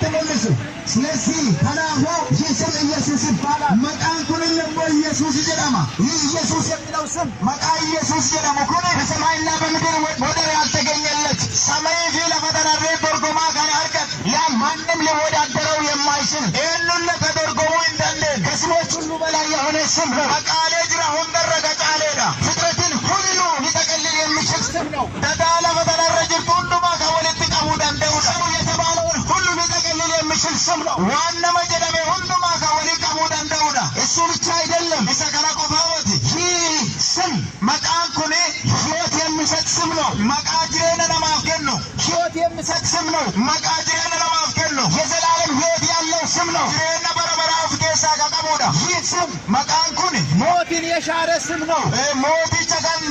ተመለሱ ስለዚህ ከናሆ ኢየሱስ ኢየሱስ ይባላል መቃን ኩንን ለሞ ኢየሱስ ይጀዳማ ኢየሱስ የሚለው ስም መቃ ኢየሱስ ይጀዳማ ኩን በሰማይና በምድር ወደር ያልተገኘለት ሰማይ ፊለ ፈተናሬ ተርጎማ ጋር አርከት ያ ማንም ሊወዳደረው የማይችል ይሄንን ተደርጎሙ እንደለ ከስሞች ሁሉ በላይ የሆነ ስም ነው መቃሌ ጅራ ሆንደረ ገጫሌዳ ፍጥረትን ሁሉ ሊጠቀልል የሚችል ስም ነው ተዳለ ፈተናሬ ጅርቱ ሁሉማ ከወለጥ ቀሙዳ እንደው ስሙ የተባለውን ሁሉ ሊጠቀልል የሚችል ስም ነው ዋና መጀደበ ሁሉማ ከወለጥ ቀሙዳ እንደውዳ እሱ ብቻ አይደለም ይሰከራ ቆፋወት ይህ ስም መቃን ኩኔ ሕይወት የሚሰጥ ስም ነው መቃ ጅሬነ ለማፍገን ነው ሕይወት የሚሰጥ ስም ነው መቃ ጅሬነ ለማፍገን ነው የዘላለም ሕይወት ያለው ስም ነው ጅሬነ በረበራ ፍቄሳ ከቀሙዳ ይህ ስም መቃን ኩኔ ሞትን የሻረ ስም ነው ሞት ቸከን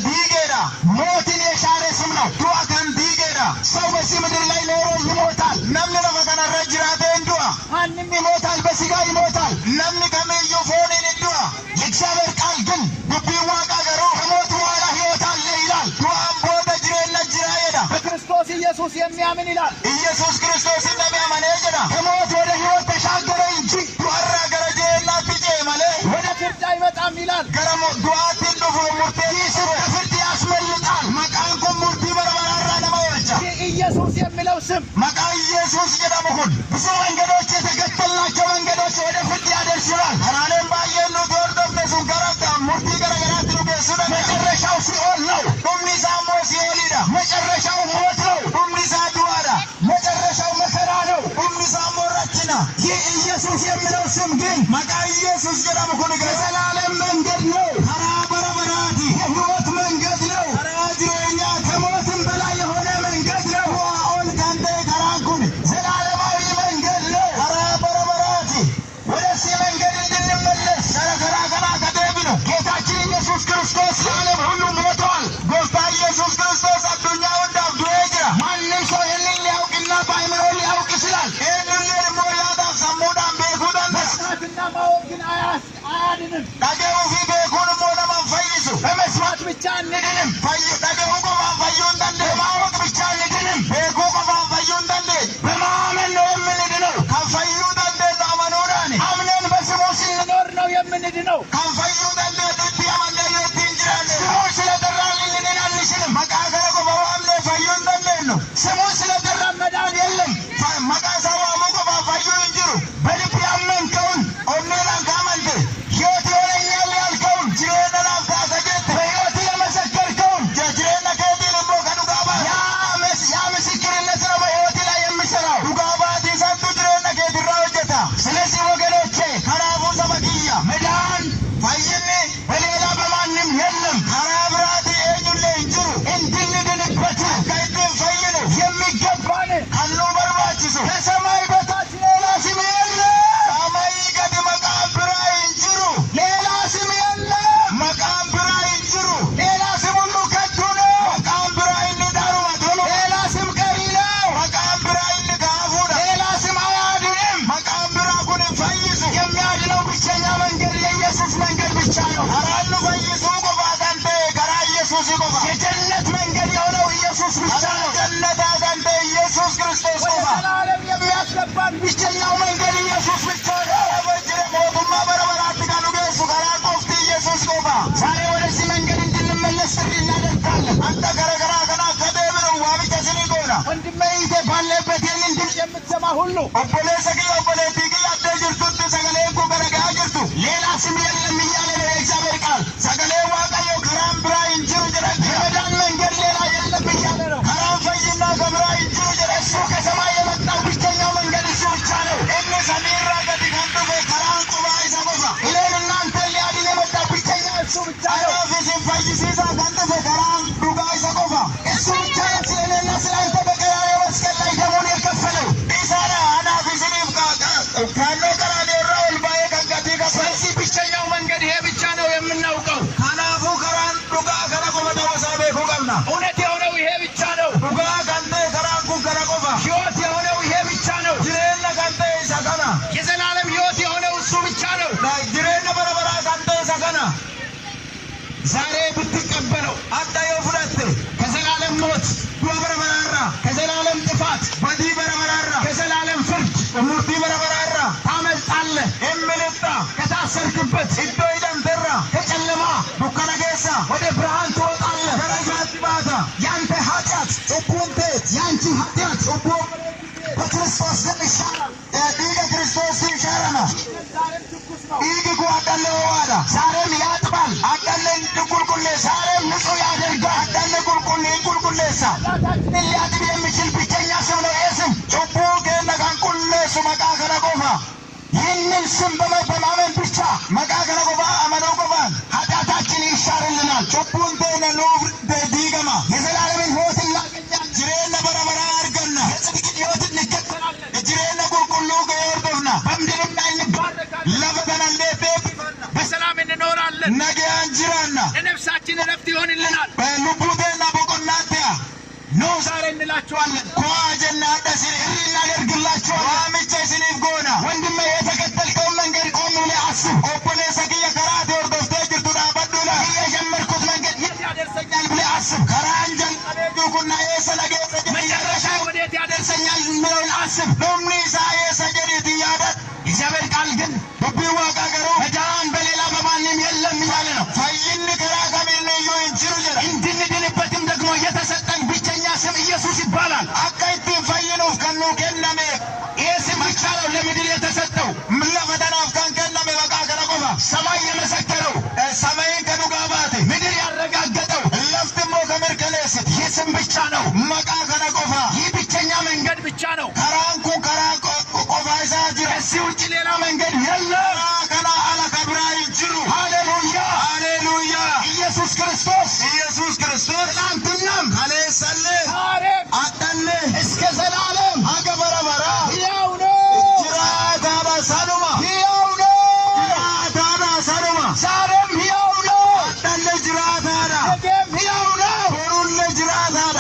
ዲጌዳ ሞትን የሻረ ስም ነው ዱአ ከን ዲጌዳ ሰው በዚህ ምድር ላይ ኖሮ ይሞታል ነምን ለፈተና ረጅራተ እንዱአ ማንም ይሞታል በስጋ ይሞታል ነምን ከመዩ ፎኔን እንዱአ የእግዚአብሔር ቃል ግን ዱቢዋ ቃገሩ ከሞት በኋላ ሕይወት አለ ይላል ዱአም ቦደ ጅሬነ ጅራ ይዳ በክርስቶስ ኢየሱስ የሚያምን ይላል ኢየሱስ ክርስቶስ እንደሚያምን ይጀዳ ከሞት ወደ ሕይወት ተሻገረ እንጂ ዱአራ ገረጀና ትጬ ማለ ወደ ፍርድ አይመጣም ይላል ገረሞ ዱአት እንደፎ ሙርቴ ይስሩ ፍርድ ያስመልጣል መቃን ሙርቲ በረበራራ ለማወጫ ኢየሱስ የሚለው ስም መቃ ኢየሱስ ይደምኩን ብዙ መንገዶች የተከተልናቸው መንገዶች ወደ ፍርድ ያደርሱናል አራለም ባየኑ ተወርደብነሱን ገራታ ሙርቲ ገረገራት ነው በሱና መጨረሻው ሲኦል ነው ዱምኒሳ ሞሲኦሊዳ መጨረሻው ሞት ነው ዱምኒሳ ዱዋዳ መጨረሻው መከራ ነው ዱምኒሳ ሞራችና ይህ ኢየሱስ የሚለው ስም ግን መቃ ኢየሱስ ይደምኩን የዘላለም መንገድ ነው ተራ በረበራቲ የሕይወት መንገድ ነው ተራ ጅሬኛ ከሞትም በላይ የሆነ መንገድ ነው አሁን ካንተ ተራኩን ዘላለማዊ መንገድ ነው ተራ በረበራቲ ወደዚህ መንገድ እንድንመለስ ሰረከራ ከና ከደብ ነው ጌታችን ኢየሱስ ክርስቶስ ለዓለም ሁሉ ሞቷል ጎፍታ ኢየሱስ ክርስቶስ አዱኛውን ዳብዶ ይጅራ ማንም ሰው ይህንን ሊያውቅና በአይምሮ ሊያውቅ ይችላል ይህንን ደግሞ ያዳ ሰሙዳን ቤኩዳን መስማትና ማወቅ ግን አያድንም ዳገው ፊ ቤኩን ሞነ መንፈይሱ በመስማት ብቻ እንድንም ዳገው ቆማን ፈዩ እንደንደ ማወቅ ብቻ እንድንም ቤኩ ቆማን ፈዩ እንደንደ በማመን ነው የምንድነው ከፈዩ ደንደ አመኖዳኔ አምነን በስሙ ስንኖር ነው የምንድነው ከፈዩ ደንደ ዱቲ አመነ የት እንጅራለ ስሙ ስለጠራልን እንንልሽንም መቃከረ ቆማን አምነ ፈዩ እንደንደ ነው ስሙ ስለጠራ መዳን የለም መቃሰዋ ሙቆባ ፈዩ እንጅሩ በልብ ያመንከውን ኦሜላን ካመንተ ሕይወት ይሆነኛል ያልከውን ጅሬነ ላፍታ ሰጀት በሕይወት የመሰከርከውን ጅሬነ ከዲል ሞ ከዱጋባ ያ ምስክርነት ነው በሕይወት ላይ የሚሰራው ዱጋባት ይሰጡ ጅሬነ ከዲራ ወጀታ ስለዚህ ወገኖቼ ከራቡ ሰበክያ መዳን ፈይኔ በሌላ በማንም የለም ከራብራት ኤኙሌ እንጅሩ እንድንድንበት ከይድን ፈይኑ የሚገባን ከኑ በርባችሱ ከሰማይ በታች ሌላ ስም የለም ሰማይ ገድ መቃብራ እንጅሩ ሌላ ስም የለም መቃብራ እንጅሩ ሌላ ስም ሁሉ ከንቱ ነው መቃብራ እንዳሩ መቶሎ ሌላ ስም ቀሪ ነው መቃብራ እንካፉ ሌላ ስም አያድንም መቃብራ ኩን ፈይሱ የሚያድነው ብቸኛ መንገድ የኢየሱስ መንገድ ብቻ ነው አራሉ ፈይሱ ቆፋ ካንተ ከራ ኢየሱስ ቆፋ የጀነት መንገድ የሆነው ኢየሱስ ብቻ ነው ጀነት ካንተ ኢየሱስ ክርስቶስ ቆፋ ዘላለም የሚያስገባን ብቸኛው መንገድ ኢየሱስ ብቻ ነው ወጅረ ሞቱማ በረበራት ጋኑ ገሱ ከራ ቆፍቲ ኢየሱስ ቆፋ ዛሬ ወደዚህ መንገድ እንድንመለስ ጥሪ እናደርጋለን አንተ ገረገራ ከና ከደብረው ዋብተ ስኒጎና ወንድሜ ይቴ ባለበት ይህንን ድምፅ የምትሰማ ሁሉ ኦቦሌ ሰጊ ኦቦሌ ቲጊ አደ ጅርቱት ሰገሌ እኮ ገረጋ ጅርቱ ሌላ ስም የለም እያለ ነው የእግዚአብሔር ቃል ሰገሌ ዋቀዮ ከራም ብራ እንጅሩ ጅረጅ የመዳን መንገድ ሌላ የለም እያለ ነው ከራም ፈይና ገብራ እንጅሩ ጅረሱ ከሰማይ የመጣው ብቸኛው መንገድ እሱ ብቻ ነው እነ ሰሚራ ገዲ ከንቱ ከራም ቁባ ይሰቆፋ እኔን እናንተ ሊያድን የመጣው ብቸኛ እሱ ብቻ ነው ፊሲን ፈይሲሳ ከንቱ ከራም ዱጋ ይሰቆፋ እሱ ብቻ ነው ስለኔና ስለአንተ በቀራንዮ መስቀል ላይ ደሙን የከፈለው ኢሳና አና ፊሲኒፍ ካኖ ቀራንዮ ራውል ባየ ከንቀቲ ስለዚህ ብቸኛው መንገድ ይሄ ብቻ ነው የምናውቀው ካናፉ ከራን ዱጋ ከነ ቆመተ ወሳቤ ኩቀምና እውነት የሆነው ይሄ ብቻ ነው ዱጋ ከንተ ከራንኩ ከነ ቆፋ ሕይወት የሆነው ይሄ ብቻ ነው ጅሬነ ከንተ ሰከና የዘላለም ሕይወት የሆነው እሱ ብቻ ነው ጅሬነ በረበራ ከንተ ሰከና ዛሬ ብትቀበለው አዳዮ ፍረት ከዘላለም ሞት ዱአ በረበራራ ከዘላለም ጥፋት በዲ በረበራራ ከዘላለም ፍርድ በክርስቶስ ደም ይሻራል። ዲገ ክርስቶስ ይሻራል። ዲገ አዳለ ዋዳ ዛሬም ያጥባል። አዳለን ቁልቁሌ ዛሬም ንጹህ ያደርጋል። አዳለ ቁልቁሌሳ ሊያጥብ የሚችል ብቸኛ ስም ነው ይህ ስም። ጩቡ ከነጋን ቁሌሱ መቃ ከነ ቆፋ ይህንን ስም በማመን ብቻ መቃ ከነ ቆፋ አመነው ቆፋን ኃጢአታችን ይሻርልናል። ጩቡን ተነኑ ዲገማ የዘላለምን ሕይወት እናገኛለን። ጅሬነ በረበራ አርገና የጽድቅ ሕይወት እንከተላለን። ጅሬነ ቁልቁሉ ከወርዶፍና በምድርም ላይ እንባረካለን። ለፈተናን በሰላም እንኖራለን። ነገ አንጅራና ለነፍሳችን እረፍት ይሆንልናል። በልቡቴና በቆናቴያ ኖ ዛሬ እንላችኋለን። ኳጀና ደስሪ እናደርግላችኋለን። ዋምቼ ስኒፍ ጎና ወንድሜ የተከተልከውን መንገድ ቆም ብለህ አስብ። ኦፖሌ ሰግየ ከራቴ ወርዶፍቴ ጅርቱዳ በዱላ የጀመርኩት መንገድ የት ያደርሰኛል ብለህ አስብ። ከራንጀል ዱኩና የሰለገ መጨረሻ ወዴት ያደርሰኛል ብለውን አስብ። ሎምኒ ሳዬ ሰጀሪት እያደት እግዚአብሔር ቃል ግን ዱቢ ዋቃ ገሩ መዳን በሌላ በማንም የለም እያለ ነው። ፈይን ከራ ከሚል ልዩ እንችሩ ጀራ እንድንድንበትም ደግሞ የተሰጠን ብቸኛ ስም ኢየሱስ ይባላል። አካይቲን ፈይኑፍ ከኑ ከነሜ ይህ ስም ብቻ ነው ለምድር የተሰጠው። ለፈተናፍ ካን ከነሜ በቃ ከነቆፋ ሰማይ የመሰከረው ሰማይን ከኑጋባት ምድር ያረጋገጠው ለፍትሞ ከምርከሌስት ይህ ስም ብቻ ነው። መቃ ከነቆፋ ይህ ብቸኛ መንገድ ብቻ ነው። ከራንኩ ከራ ቆፋ ይሳ ጅራ ከዚህ ውጭ ሌላ መንገድ የለም። ከና አላ ከብራ ይችሉ ሃሌሉያ ሃሌሉያ። ኢየሱስ ክርስቶስ ትናንትናም ካሌሰለ አዳለ እስከ ዘላለም አገበረበራ ሕያው ነው። ጅራታዳ ሳኑማ ሕያው ነው። ጅራታዳ ሳኑማ ዛሬም ሕያው ነው። አዳለ ጅራታዳ ነገም ሕያው ነው። ሆሩለ ጅራታዳ